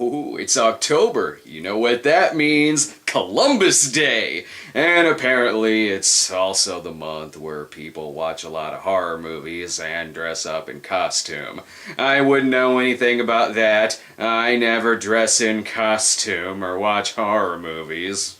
Ooh, it's October. You know what that means? Columbus Day! And apparently it's also the month where people watch a lot of horror movies and dress up in costume. I wouldn't know anything about that. I never dress in costume or watch horror movies.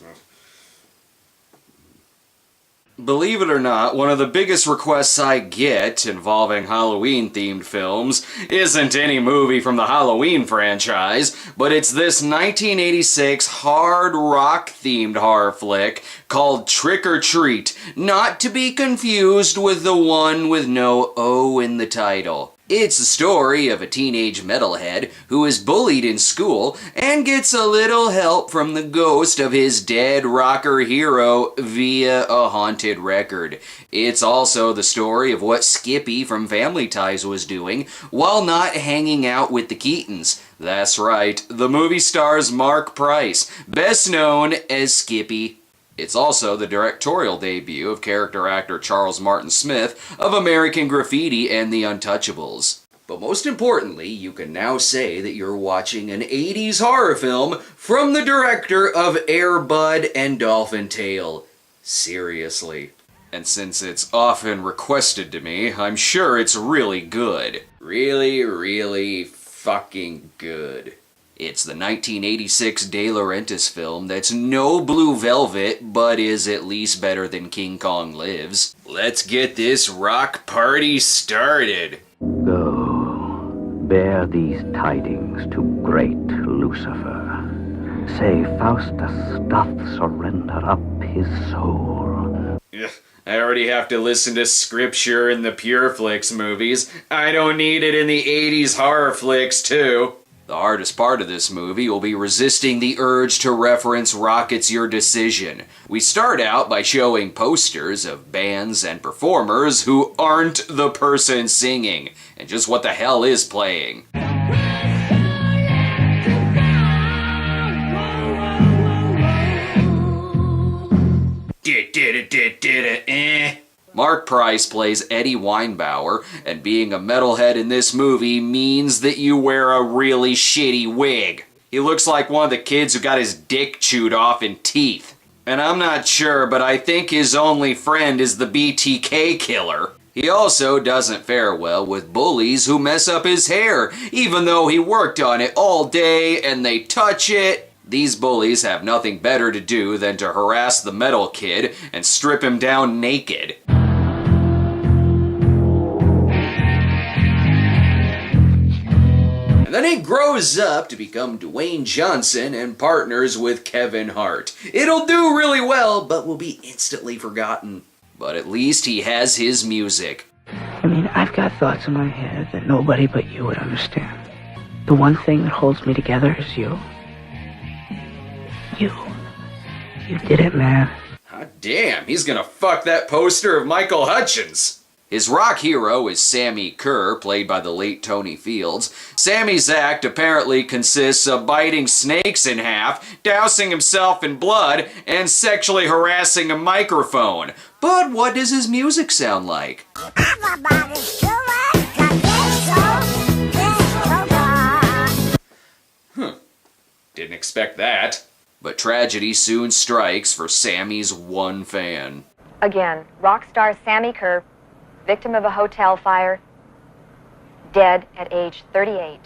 Believe it or not, one of the biggest requests I get involving Halloween-themed films isn't any movie from the Halloween franchise, but it's this 1986 hard rock-themed horror flick called Trick or Treat, not to be confused with the one with no O in the title. It's the story of a teenage metalhead who is bullied in school and gets a little help from the ghost of his dead rocker hero via a haunted record. It's also the story of what Skippy from Family Ties was doing while not hanging out with the Keatons. That's right, the movie stars Mark Price, best known as Skippy. It's also the directorial debut of character actor Charles Martin Smith of American Graffiti and The Untouchables. But most importantly, you can now say that you're watching an 80s horror film from the director of Air Bud and Dolphin Tale. Seriously. And since it's often requested to me, I'm sure it's really good. Really fucking good. It's the 1986 De Laurentiis film that's no Blue Velvet, but is at least better than King Kong Lives. Let's get this rock party started! Go, bear these tidings to great Lucifer. Say Faustus doth surrender up his soul. I already have to listen to scripture in the Pure Flicks movies. I don't need it in the 80s horror flicks, too. The hardest part of this movie will be resisting the urge to reference Rocket's Your Decision. We start out by showing posters of bands and performers who aren't the person singing, and just what the hell is playing. Mark Price plays Eddie Weinbauer, and being a metalhead in this movie means that you wear a really shitty wig. He looks like one of the kids who got his dick chewed off in Teeth. And I'm not sure, but I think his only friend is the BTK killer. He also doesn't fare well with bullies who mess up his hair, even though he worked on it all day and they touch it. These bullies have nothing better to do than to harass the metal kid and strip him down naked. And then he grows up to become Dwayne Johnson and partners with Kevin Hart. It'll do really well, but will be instantly forgotten. But at least he has his music. I mean, I've got thoughts in my head that nobody but you would understand. The one thing that holds me together is you. You did it, man. Hot damn, he's gonna fuck that poster of Michael Hutchins. His rock hero is Sammy Kerr, played by the late Tony Fields. Sammy's act apparently consists of biting snakes in half, dousing himself in blood, and sexually harassing a microphone. But what does his music sound like? Didn't expect that. But tragedy soon strikes for Sammy's one fan. Again, rock star Sammy Kerr, victim of a hotel fire, dead at age 38.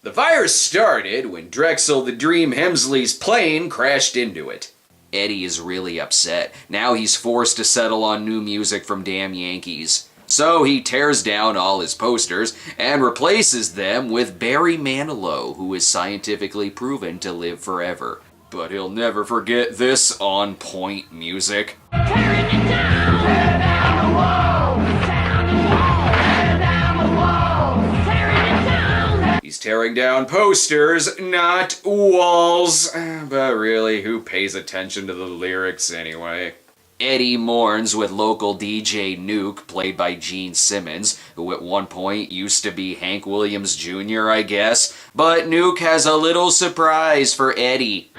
The fire started when Drexel the Dream Hemsley's plane crashed into it. Eddie is really upset. Now he's forced to settle on new music from Damn Yankees. So he tears down all his posters and replaces them with Barry Manilow, who is scientifically proven to live forever. But he'll never forget this on-point music. Tearing it down, tear down the walls, down the walls, tear down the walls, tearing it down. He's tearing down posters, not walls. But really, who pays attention to the lyrics anyway? Eddie mourns with local DJ Nuke, played by Gene Simmons, who at one point used to be Hank Williams Jr., I guess. But Nuke has a little surprise for Eddie.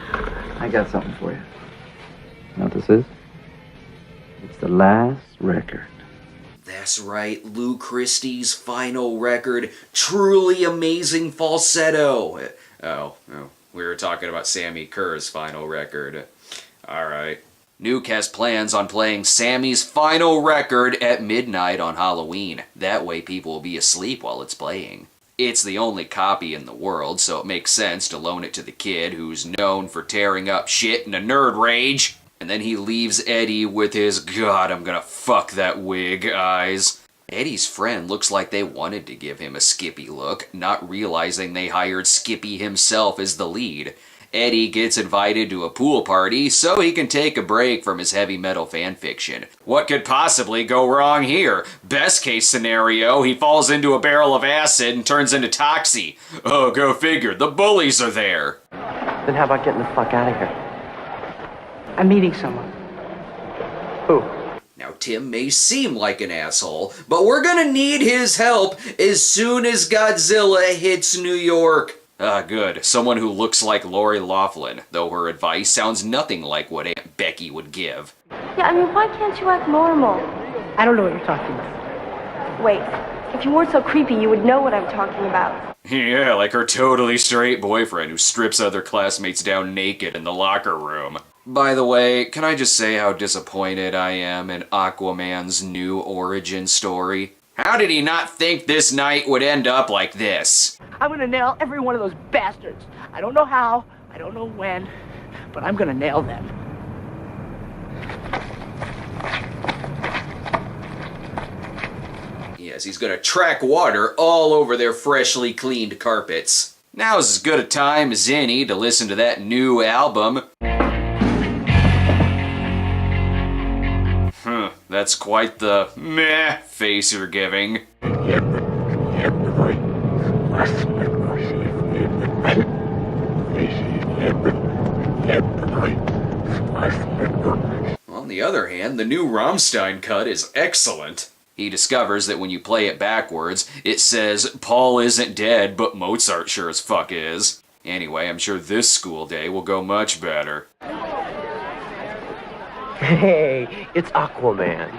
I got something for you. You know what this is? It's the last record. That's right, Lou Christie's final record. Truly amazing falsetto. We were talking about Sammy Kerr's final record. Alright. Nuke has plans on playing Sammy's final record at midnight on Halloween. That way people will be asleep while it's playing. It's the only copy in the world, so it makes sense to loan it to the kid who's known for tearing up shit in a nerd rage. And then he leaves Eddie with his "God, I'm gonna fuck that wig" eyes. Eddie's friend looks like they wanted to give him a Skippy look, not realizing they hired Skippy himself as the lead. Eddie gets invited to a pool party so he can take a break from his heavy metal fanfiction. What could possibly go wrong here? Best case scenario, he falls into a barrel of acid and turns into Toxie. Oh, go figure, the bullies are there. Then how about getting the fuck out of here? I'm meeting someone. Who? Now, Tim may seem like an asshole, but we're gonna need his help as soon as Godzilla hits New York. Ah, good. Someone who looks like Lori Loughlin, though her advice sounds nothing like what Aunt Becky would give. Yeah, I mean, why can't you act normal? I don't know what you're talking about. Wait, if you weren't so creepy, you would know what I'm talking about. Yeah, like her totally straight boyfriend who strips other classmates down naked in the locker room. By the way, can I just say how disappointed I am in Aquaman's new origin story? How did he not think this night would end up like this? I'm gonna nail every one of those bastards. I don't know how, I don't know when, but I'm gonna nail them. Yes, he's gonna track water all over their freshly cleaned carpets. Now's as good a time as any to listen to that new album. That's quite the meh face you're giving. On the other hand, the new Rammstein cut is excellent. He discovers that when you play it backwards, it says, "Paul isn't dead, but Mozart sure as fuck is." Anyway, I'm sure this school day will go much better. Hey, it's Aquaman.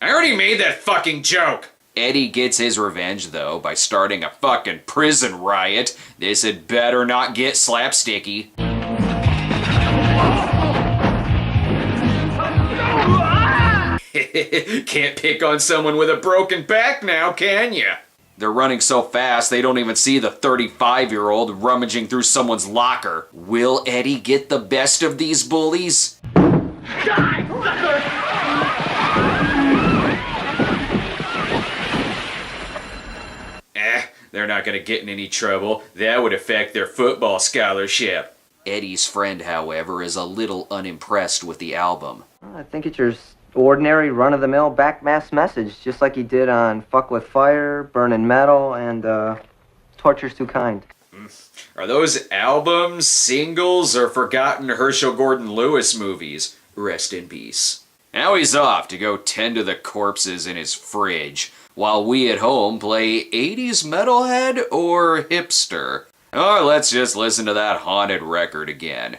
I already made that fucking joke! Eddie gets his revenge, though, by starting a fucking prison riot. This had better not get slapsticky. Can't pick on someone with a broken back now, can ya? They're running so fast they don't even see the 35-year-old rummaging through someone's locker. Will Eddie get the best of these bullies? They're not gonna get in any trouble. That would affect their football scholarship. Eddie's friend, however, is a little unimpressed with the album. I think it's your ordinary run-of-the-mill backmass message, just like he did on Fuck With Fire, Burnin' Metal, and Torture's Too Kind. Are those albums, singles, or forgotten Herschel Gordon Lewis movies? Rest in peace. Now he's off to go tend to the corpses in his fridge, while we at home play 80s metalhead or hipster. Or let's just listen to that haunted record again.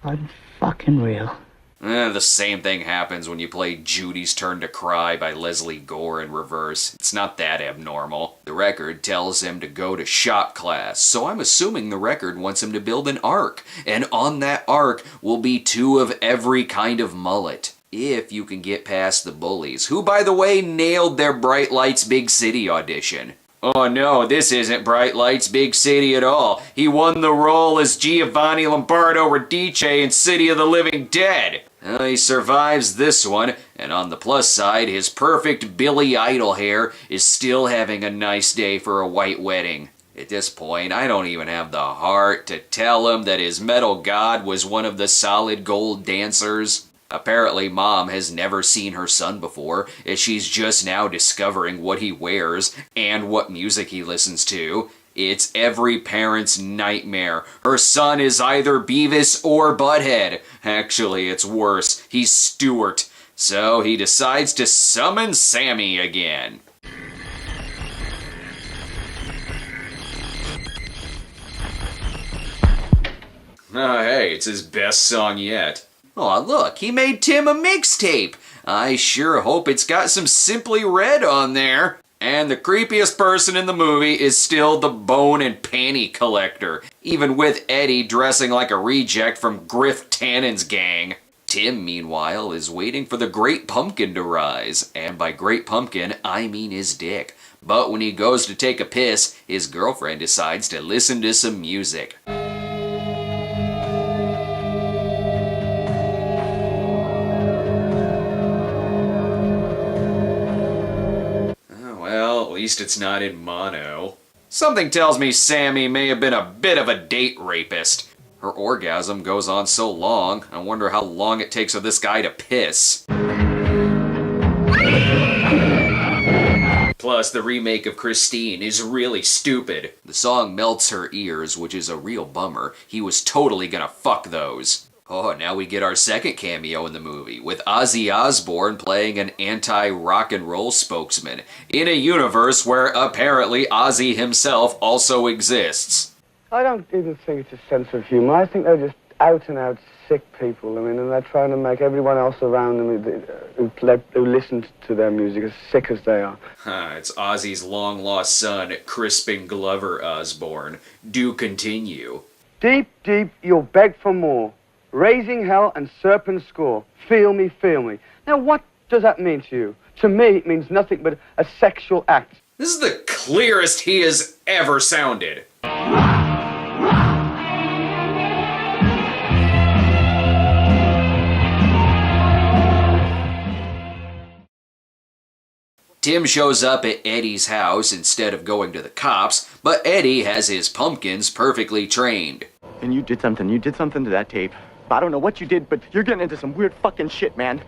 Unfucking real. The same thing happens when you play Judy's Turn to Cry by Leslie Gore in reverse. It's not that abnormal. The record tells him to go to shop class, so I'm assuming the record wants him to build an ark. And on that ark will be 2 of every kind of mullet. If you can get past the bullies, who by the way nailed their Bright Lights Big City audition. Oh no, this isn't Bright Lights Big City at all. He won the role as Giovanni Lombardo Radice in City of the Living Dead. He survives this one, and on the plus side, his perfect Billy Idol hair is still having a nice day for a white wedding. At this point, I don't even have the heart to tell him that his metal god was one of the Solid Gold dancers. Apparently, Mom has never seen her son before, as she's just now discovering what he wears and what music he listens to. It's every parent's nightmare. Her son is either Beavis or Butthead. Actually, it's worse. He's Stuart. So he decides to summon Sammy again. Oh, hey, it's his best song yet. Oh, look, he made Tim a mixtape. I sure hope it's got some Simply Red on there. And the creepiest person in the movie is still the bone and panty collector, even with Eddie dressing like a reject from Griff Tannen's gang. Tim, meanwhile, is waiting for the Great Pumpkin to rise, and by Great Pumpkin, I mean his dick. But when he goes to take a piss, his girlfriend decides to listen to some music. Well, at least it's not in mono. Something tells me Sammy may have been a bit of a date rapist. Her orgasm goes on so long, I wonder how long it takes for this guy to piss. Plus, the remake of Christine is really stupid. The song melts her ears, which is a real bummer. He was totally gonna fuck those. Oh, now we get our second cameo in the movie, with Ozzy Osbourne playing an anti-rock and roll spokesman, in a universe where apparently Ozzy himself also exists. I don't even think it's a sense of humor. I think they're just out-and-out sick people. I mean, and they're trying to make everyone else around them who listen to their music as sick as they are. It's Ozzy's long-lost son, Crispin Glover Osborne. Do continue. Deep, deep, you'll beg for more. Raising hell and serpent score. Feel me, feel me. Now, what does that mean to you? To me, it means nothing but a sexual act. This is the clearest he has ever sounded. Tim shows up at Eddie's house instead of going to the cops, but Eddie has his pumpkins perfectly trained. And you did something to that tape. I don't know what you did, but you're getting into some weird fucking shit, man.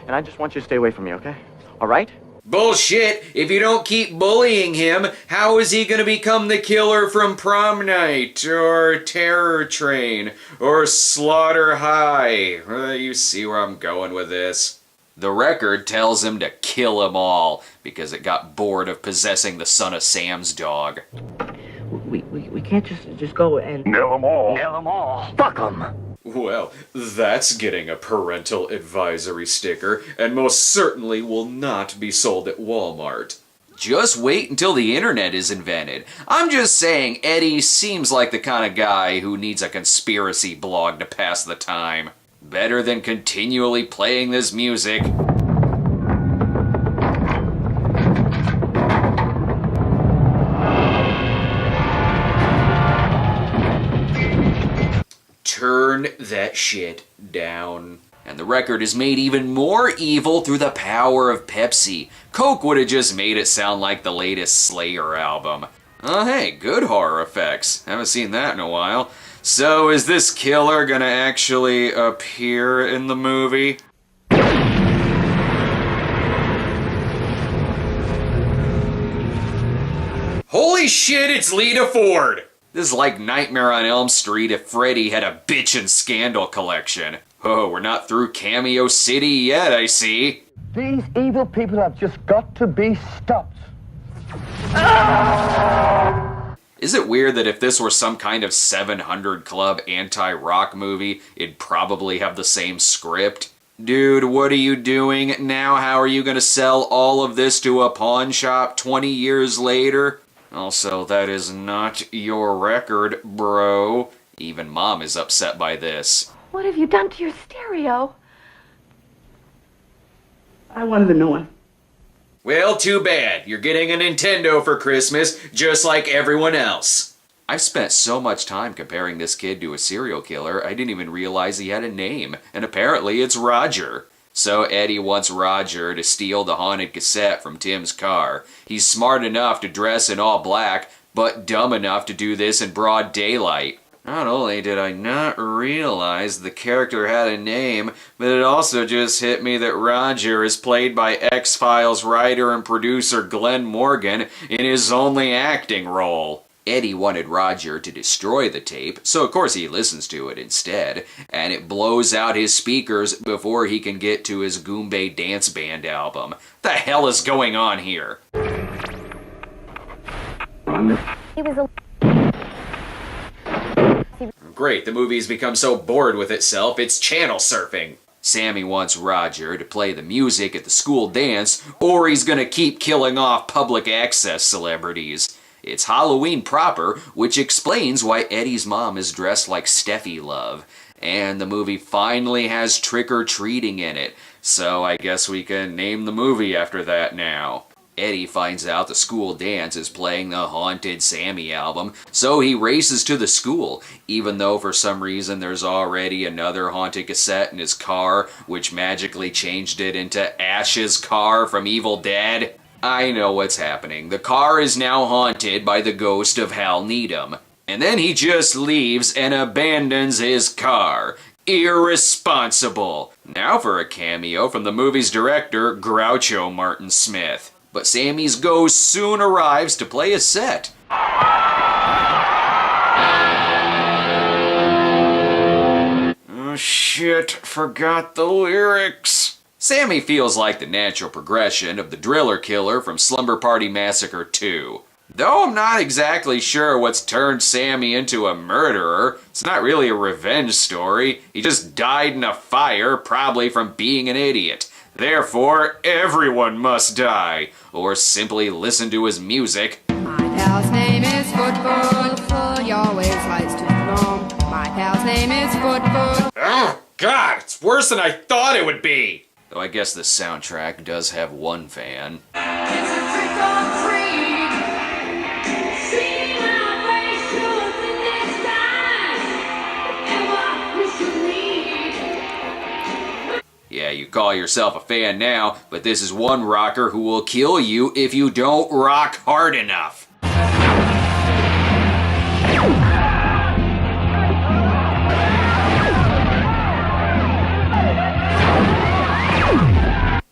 And I just want you to stay away from me, okay? All right? Bullshit! If you don't keep bullying him, how is he gonna become the killer from Prom Night, or Terror Train, or Slaughter High? You see where I'm going with this. The record tells him to kill them all, because it got bored of possessing the son of Sam's dog. We can't just go and... Nail them all. Nail them all. Fuck them. Well, that's getting a parental advisory sticker, and most certainly will not be sold at Walmart. Just wait until the internet is invented. I'm just saying, Eddie seems like the kind of guy who needs a conspiracy blog to pass the time. Better than continually playing this music. Turn that shit down. And the record is made even more evil through the power of Pepsi. Coke would have just made it sound like the latest Slayer album. Oh hey, good horror effects. Haven't seen that in a while. So is this killer gonna actually appear in the movie? Holy shit, it's Lita Ford! This is like Nightmare on Elm Street if Freddy had a bitch and scandal collection. Oh, we're not through Cameo City yet, I see. These evil people have just got to be stopped. Is it weird that if this were some kind of 700 Club anti-rock movie, it'd probably have the same script? Dude, what are you doing now? How are you gonna sell all of this to a pawn shop 20 years later? Also, that is not your record, bro. Even Mom is upset by this. What have you done to your stereo? I wanted a new one. Well, too bad. You're getting a Nintendo for Christmas, just like everyone else. I've spent so much time comparing this kid to a serial killer, I didn't even realize he had a name, and apparently it's Roger. So Eddie wants Roger to steal the haunted cassette from Tim's car. He's smart enough to dress in all black, but dumb enough to do this in broad daylight. Not only did I not realize the character had a name, but it also just hit me that Roger is played by X-Files writer and producer Glenn Morgan in his only acting role. Eddie wanted Roger to destroy the tape, so of course he listens to it instead, and it blows out his speakers before he can get to his Goombay Dance Band album. The hell is going on here? He was a... Great, the movie's become so bored with itself, it's channel surfing. Sammy wants Roger to play the music at the school dance, or he's gonna keep killing off public access celebrities. It's Halloween proper, which explains why Eddie's mom is dressed like Steffi Love. And the movie finally has trick-or-treating in it, so I guess we can name the movie after that now. Eddie finds out the school dance is playing the Haunted Sammy album, so he races to the school, even though for some reason there's already another haunted cassette in his car, which magically changed it into Ash's car from Evil Dead. I know what's happening. The car is now haunted by the ghost of Hal Needham. And then he just leaves and abandons his car. Irresponsible. Now for a cameo from the movie's director, Groucho Martin Smith. But Sammy's ghost soon arrives to play a set. Oh shit, forgot the lyrics. Sammy feels like the natural progression of the driller killer from Slumber Party Massacre 2. Though I'm not exactly sure what's turned Sammy into a murderer. It's not really a revenge story. He just died in a fire, probably from being an idiot. Therefore, everyone must die. Or simply listen to his music. My pal's name is Football. He always likes to drum. My pal's name is Football. Oh, God, it's worse than I thought it would be. Though I guess the soundtrack does have one fan. It's a trick or treat. See my face to the next time. And what we should need. Yeah, you call yourself a fan now, but this is one rocker who will kill you if you don't rock hard enough.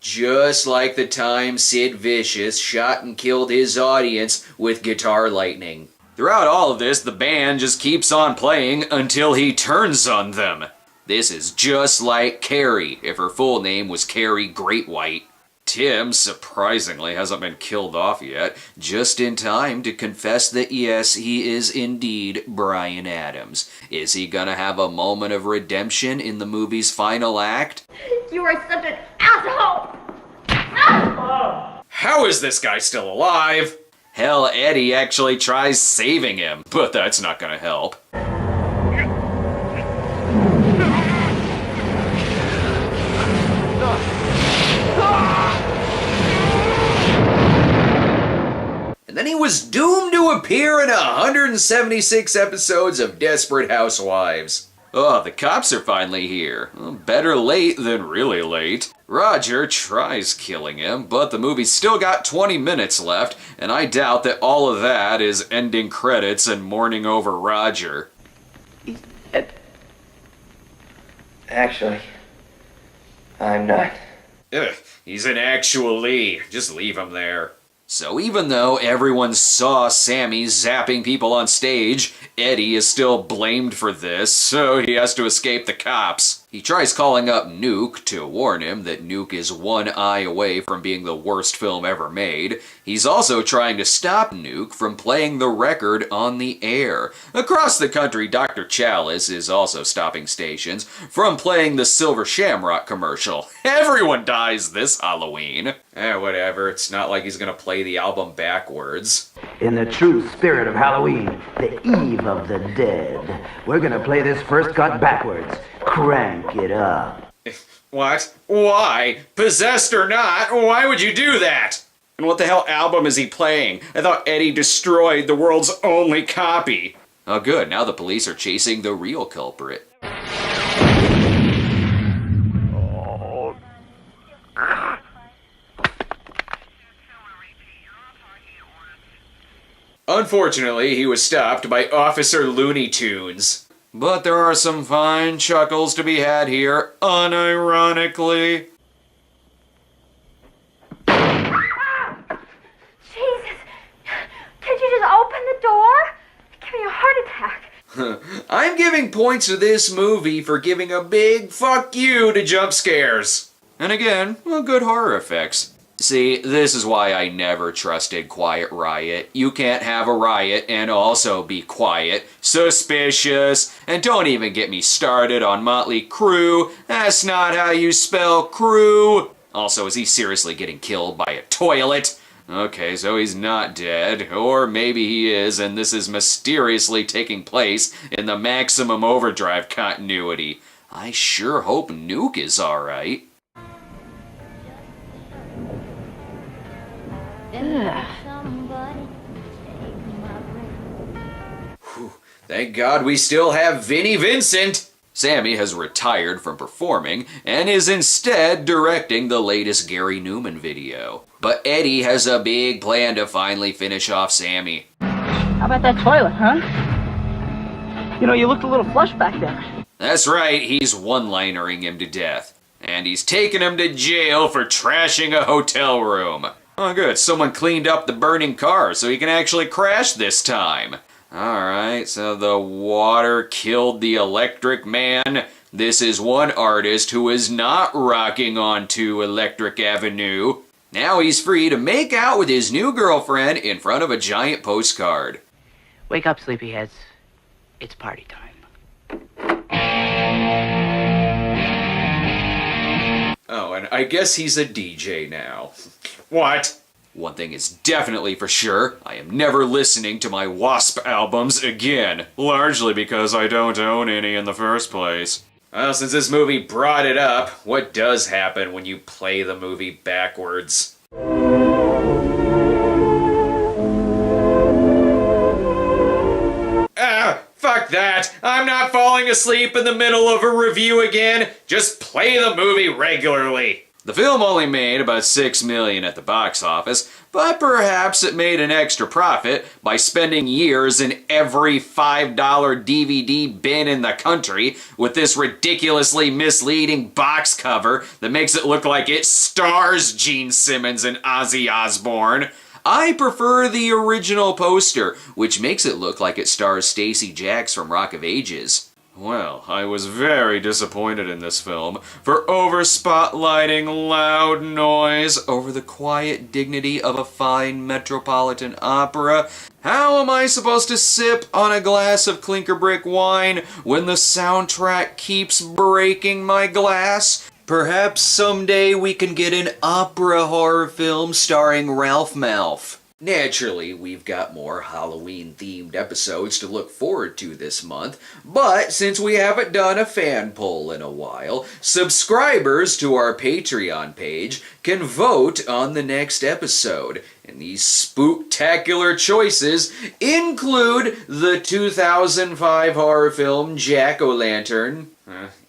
Just like the time Sid Vicious shot and killed his audience with guitar lightning. Throughout all of this, the band just keeps on playing until he turns on them. This is just like Carrie, if her full name was Carrie Greatwhite. Tim, surprisingly, hasn't been killed off yet, just in time to confess that yes, he is indeed Bryan Adams. Is he gonna have a moment of redemption in the movie's final act? You are such an asshole! How is this guy still alive? Hell, Eddie actually tries saving him, but that's not gonna help. And then he was doomed to appear in 176 episodes of Desperate Housewives. Oh, the cops are finally here. Well, better late than really late. Roger tries killing him, but the movie's still got 20 minutes left, and I doubt that all of that is ending credits and mourning over Roger. He's dead. Actually, I'm not. Ugh, he's an actually. Just leave him there. So even though everyone saw Sammy zapping people on stage, Eddie is still blamed for this, so he has to escape the cops. He tries calling up Nuke to warn him that Nuke is one eye away from being the worst film ever made. He's also trying to stop Nuke from playing the record on the air. Across the country, Dr. Chalice is also stopping stations from playing the Silver Shamrock commercial. Everyone dies this Halloween. Whatever, it's not like he's gonna play the album backwards. In the true spirit of Halloween, the Eve of the Dead, we're gonna play this first cut backwards. Crank it up. What? Why? Possessed or not, why would you do that? And what the hell album is he playing? I thought Eddie destroyed the world's only copy. Oh good, now the police are chasing the real culprit. Unfortunately, he was stopped by Officer Looney Tunes. But there are some fine chuckles to be had here, unironically. Jesus! Can't you just open the door? Give me a heart attack. I'm giving points to this movie for giving a big fuck you to jump scares. And again, well, good horror effects. See, this is why I never trusted Quiet Riot. You can't have a riot and also be quiet. Suspicious. And don't even get me started on Motley Crue. That's not how you spell crew. Also, is he seriously getting killed by a toilet? Okay, so he's not dead. Or maybe he is, and this is mysteriously taking place in the Maximum Overdrive continuity. I sure hope Nuke is alright. Thank God we still have Vinnie Vincent! Sammy has retired from performing and is instead directing the latest Gary Newman video. But Eddie has a big plan to finally finish off Sammy. How about that toilet, huh? You know, you looked a little flush back there. That's right, he's one-linering him to death. And he's taking him to jail for trashing a hotel room. Oh good, someone cleaned up the burning car so he can actually crash this time. Alright, so the water killed the Electric Man. This is one artist who is not rocking onto Electric Avenue. Now he's free to make out with his new girlfriend in front of a giant postcard. Wake up, sleepyheads. It's party time. Oh, and I guess he's a DJ now. What? One thing is definitely for sure, I am never listening to my Wasp albums again. Largely because I don't own any in the first place. Well, since this movie brought it up, what does happen when you play the movie backwards? Fuck that! I'm not falling asleep in the middle of a review again. Just play the movie regularly. The film only made about $6 million at the box office, but perhaps it made an extra profit by spending years in every $5 DVD bin in the country with this ridiculously misleading box cover that makes it look like it stars Gene Simmons and Ozzy Osbourne. I prefer the original poster, which makes it look like it stars Stacey Jacks from Rock of Ages. Well, I was very disappointed in this film for over-spotlighting loud noise over the quiet dignity of a fine metropolitan opera. How am I supposed to sip on a glass of clinker brick wine when the soundtrack keeps breaking my glass? Perhaps someday we can get an opera horror film starring Ralph Malph. Naturally, we've got more Halloween-themed episodes to look forward to this month, but since we haven't done a fan poll in a while, subscribers to our Patreon page can vote on the next episode. And these spooktacular choices include the 2005 horror film Jack-O-Lantern.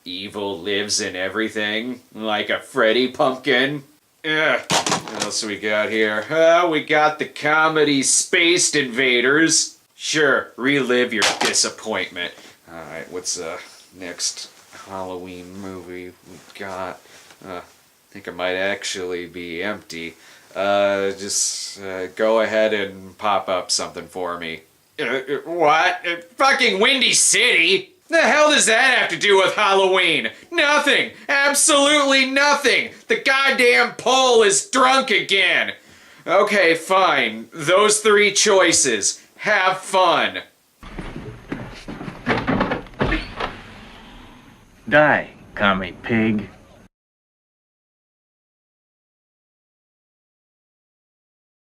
Evil lives in everything, like a Freddy pumpkin. What else we got here? We got the comedy Spaced Invaders. Sure, relive your disappointment. Alright, what's the next Halloween movie we got? I think it might actually be empty. Just go ahead and pop up something for me. What? Fucking Windy City? The hell does that have to do with Halloween? Nothing! Absolutely nothing! The goddamn poll is drunk again! Okay, fine. Those three choices. Have fun. Die, commie pig.